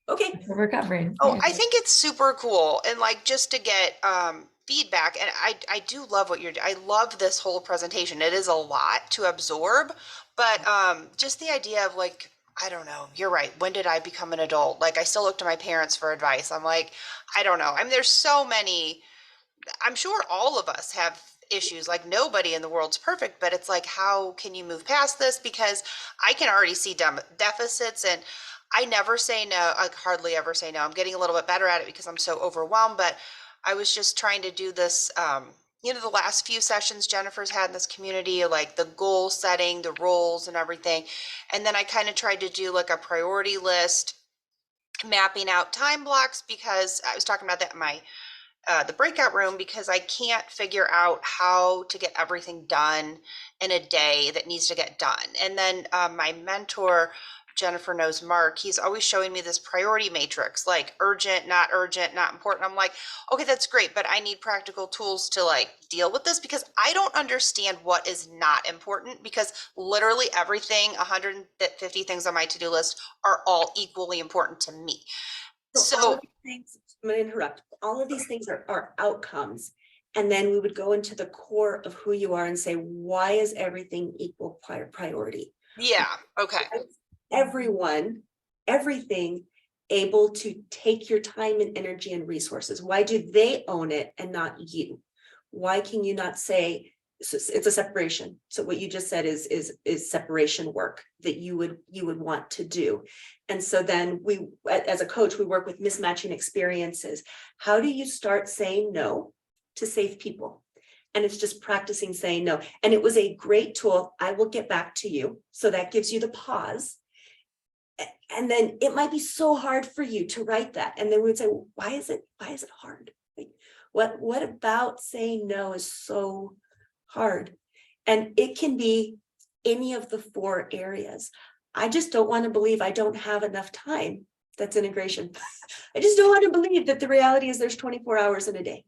okay. For recovery. Oh, Yeah. I think it's super cool. And like just to get feedback, and I do love what you're doing. I love this whole presentation. It is a lot to absorb, but just the idea of like, I don't know, you're right. When did I become an adult? Like I still look to my parents for advice. I'm like, I don't know. I mean, there's so many, I'm sure all of us have issues. Like nobody in the world's perfect, but it's like, how can you move past this? Because I can already see deficits, and I never say no. I hardly ever say no. I'm getting a little bit better at it because I'm so overwhelmed, but I was just trying to do this, the last few sessions Jennifer's had in this community, like the goal setting, the roles and everything. And then I kind of tried to do like a priority list, mapping out time blocks, because I was talking about that in my the breakout room, because I can't figure out how to get everything done in a day that needs to get done. And then my mentor, Jennifer knows Mark, he's always showing me this priority matrix, like urgent, not important. I'm like, okay, that's great, but I need practical tools to like deal with this, because I don't understand what is not important, because literally everything, 150 things on my to-do list are all equally important to me. All So of these things, I'm going to interrupt. All of these things are outcomes. And then we would go into the core of who you are and say, why is everything equal priority? yeah, okay. Everyone, everything able to take your time and energy and resources. Why do they own it and not you? Why can you not say, it's a separation? So what you just said is separation work that you would want to do. And so then we, as a coach, we work with mismatching experiences. How do you start saying no to safe people? And it's just practicing saying no. And it was a great tool. I will get back to you. So that gives you the pause. And then it might be so hard for you to write that. And then we would say, why is it hard? Like, what about saying no is so hard? And it can be any of the 4 areas. I just don't want to believe I don't have enough time. That's integration. I just don't want to believe that the reality is there's 24 hours in a day.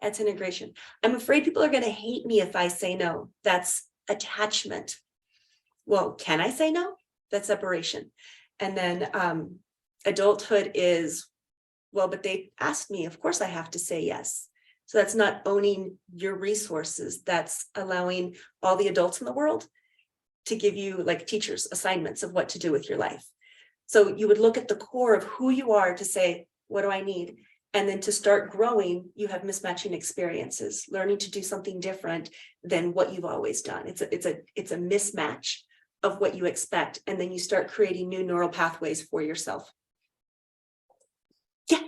That's integration. I'm afraid people are going to hate me if I say no. That's attachment. Well, can I say no? That's separation. And then adulthood is, well, but they asked me, of course I have to say yes. So that's not owning your resources. That's allowing all the adults in the world to give you, like teachers, assignments of what to do with your life. So you would look at the core of who you are to say, what do I need? And then to start growing, you have mismatching experiences, learning to do something different than what you've always done. It's a mismatch of what you expect. And then you start creating new neural pathways for yourself. Yeah.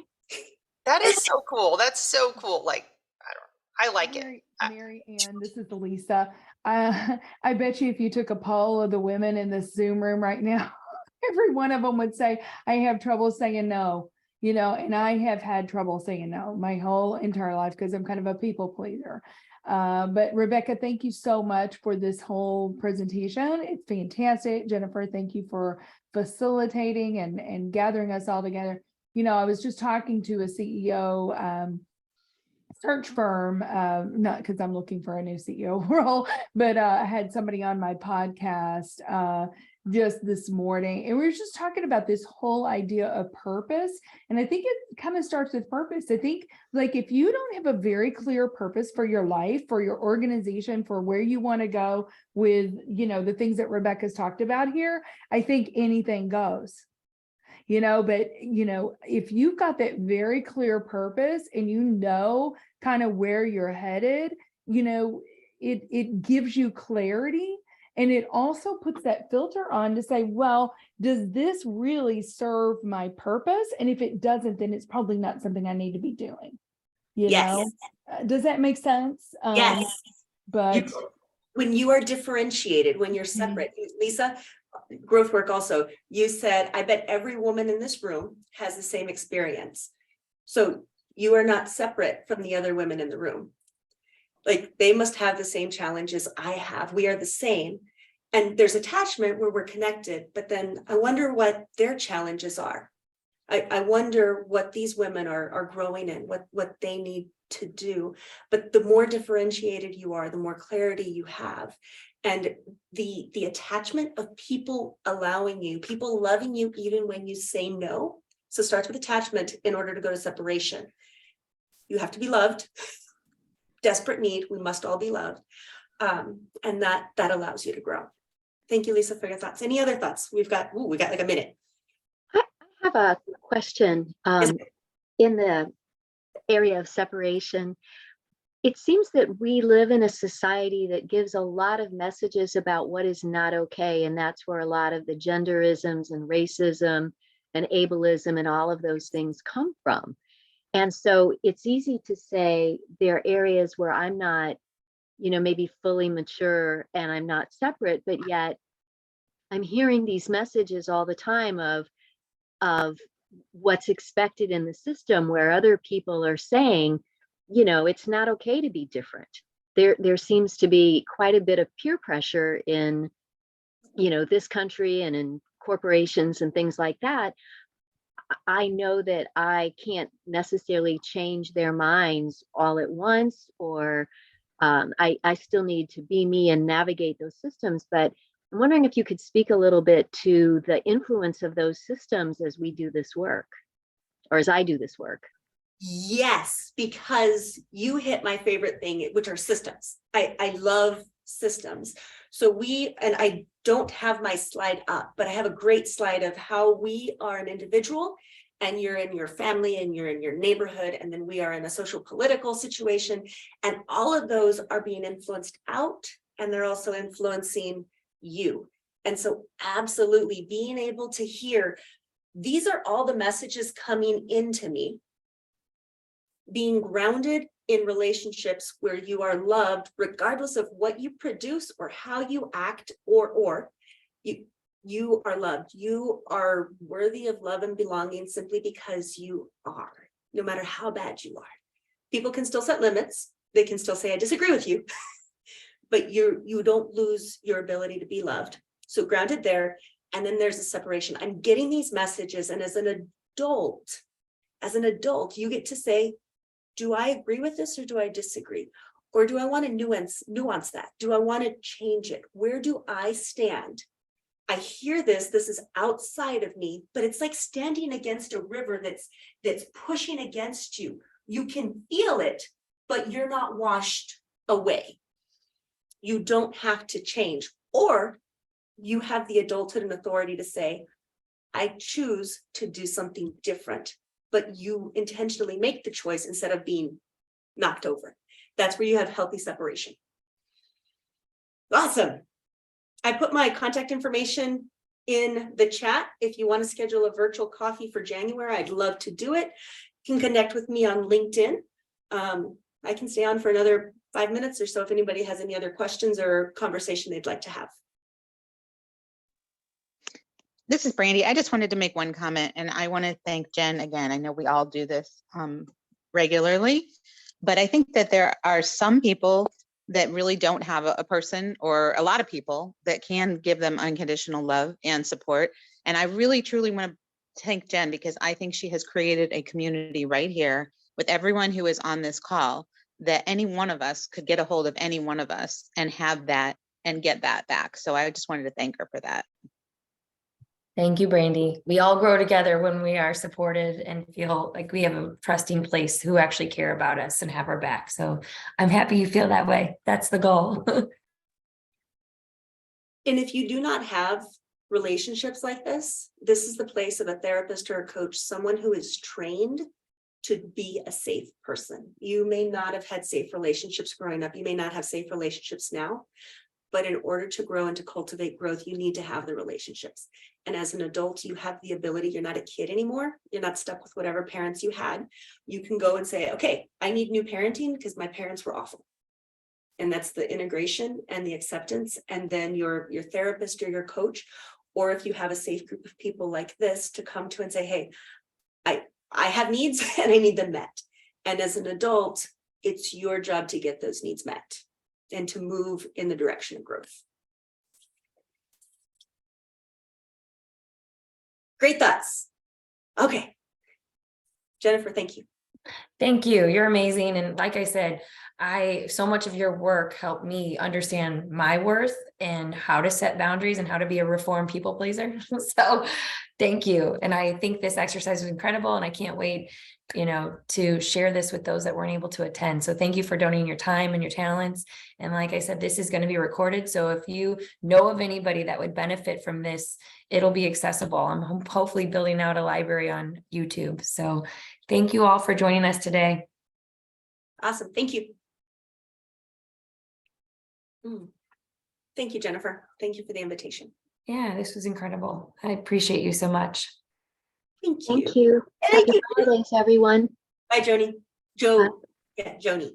That is so cool. That's so cool. Like, I like it. Mary Ann, this is Lisa. I bet you if you took a poll of the women in this Zoom room right now, every one of them would say, I have trouble saying no, and I have had trouble saying no my whole entire life because I'm kind of a people pleaser. But Rebeka, thank you so much for this whole presentation. It's fantastic. Jennifer, thank you for facilitating and gathering us all together. I was just talking to a CEO search firm, not because I'm looking for a new CEO role, but I had somebody on my podcast just this morning, and we were just talking about this whole idea of purpose. And I think it kind of starts with purpose. I think like if you don't have a very clear purpose for your life, for your organization, for where you want to go with, the things that Rebeka's talked about here, I think anything goes. But if you've got that very clear purpose and kind of where you're headed, it gives you clarity, and it also puts that filter on to say, well, does this really serve my purpose? And if it doesn't, then it's probably not something I need to be doing. Yes. Does that make sense? Yes. But when you are differentiated, when you're separate, Lisa, growth work also, you said, I bet every woman in this room has the same experience. So you are not separate from the other women in the room. Like they must have the same challenges I have. We are the same. And there's attachment where we're connected, but then I wonder what their challenges are. I wonder what these women are growing in, what they need to do. But the more differentiated you are, the more clarity you have. And the attachment of people allowing you, people loving you even when you say no. So it starts with attachment in order to go to separation. You have to be loved. Desperate need, we must all be loved. And that allows you to grow. Thank you, Lisa, for your thoughts. Any other thoughts? We got like a minute. I have a question. In the area of separation, it seems that we live in a society that gives a lot of messages about what is not okay. And that's where a lot of the genderisms and racism and ableism and all of those things come from. And so it's easy to say there are areas where I'm not, maybe fully mature and I'm not separate, but yet I'm hearing these messages all the time of what's expected in the system, where other people are saying, it's not okay to be different. There seems to be quite a bit of peer pressure in, this country and in corporations and things like that. I know that I can't necessarily change their minds all at once, or I still need to be me and navigate those systems. But I'm wondering if you could speak a little bit to the influence of those systems as we do this work, or as I do this work. Yes, because you hit my favorite thing, which are systems. I love systems. So and I don't have my slide up, but I have a great slide of how we are an individual, and you're in your family, and you're in your neighborhood, and then we are in a social political situation, and all of those are being influenced out, and they're also influencing you. And so absolutely being able to hear, these are all the messages coming into me, being grounded in relationships where you are loved, regardless of what you produce or how you act, or you are loved. You are worthy of love and belonging simply because you are, no matter how bad you are. People can still set limits. They can still say, I disagree with you, but you don't lose your ability to be loved. So grounded there. And then there's a separation. I'm getting these messages. And as an adult, you get to say, do I agree with this or do I disagree? Or do I want to nuance that? Do I want to change it? Where do I stand? I hear this is outside of me, but it's like standing against a river that's pushing against you. You can feel it, but you're not washed away. You don't have to change, or you have the adulthood and authority to say, I choose to do something different. But you intentionally make the choice instead of being knocked over. That's where you have healthy separation. Awesome. I put my contact information in the chat. If you want to schedule a virtual coffee for January, I'd love to do it. You can connect with me on LinkedIn. I can stay on for another 5 minutes or so if anybody has any other questions or conversation they'd like to have. This is Brandy. I just wanted to make one comment, and I want to thank Jen again. I know we all do this regularly, but I think that there are some people that really don't have a person, or a lot of people that can give them unconditional love and support. And I really, truly want to thank Jen, because I think she has created a community right here with everyone who is on this call, that any one of us could get a hold of any one of us and have that and get that back. So I just wanted to thank her for that. Thank you, Brandy. We all grow together when we are supported and feel like we have a trusting place who actually care about us and have our back. So I'm happy you feel that way. That's the goal. And if you do not have relationships like this is the place of a therapist or a coach, someone who is trained to be a safe person. You may not have had safe relationships growing up. You may not have safe relationships now. But in order to grow and to cultivate growth, you need to have the relationships. And as an adult, you have the ability, you're not a kid anymore. You're not stuck with whatever parents you had. You can go and say, okay, I need new parenting because my parents were awful. And that's the integration and the acceptance. And then your therapist or your coach, or if you have a safe group of people like this to come to and say, hey, I have needs and I need them met. And as an adult, it's your job to get those needs met and to move in the direction of growth. Great thoughts. Okay, Jennifer, thank you. Thank you. You're amazing. And like I said, so much of your work helped me understand my worth and how to set boundaries and how to be a reformed people pleaser. So thank you. And I think this exercise was incredible and I can't wait, to share this with those that weren't able to attend. So thank you for donating your time and your talents. And like I said, this is going to be recorded. So if you know of anybody that would benefit from this, it'll be accessible. I'm hopefully building out a library on YouTube. So thank you all for joining us today. Awesome. Thank you. Thank you, Jennifer. Thank you for the invitation. Yeah, this was incredible. I appreciate you so much. Thank you. Thank you. Thank Happy you. holidays, everyone. Bye, Joni. Yeah, Joni.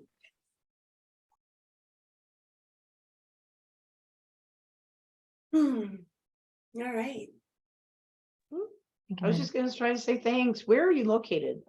All right. I was just gonna try to say thanks. Where are you located?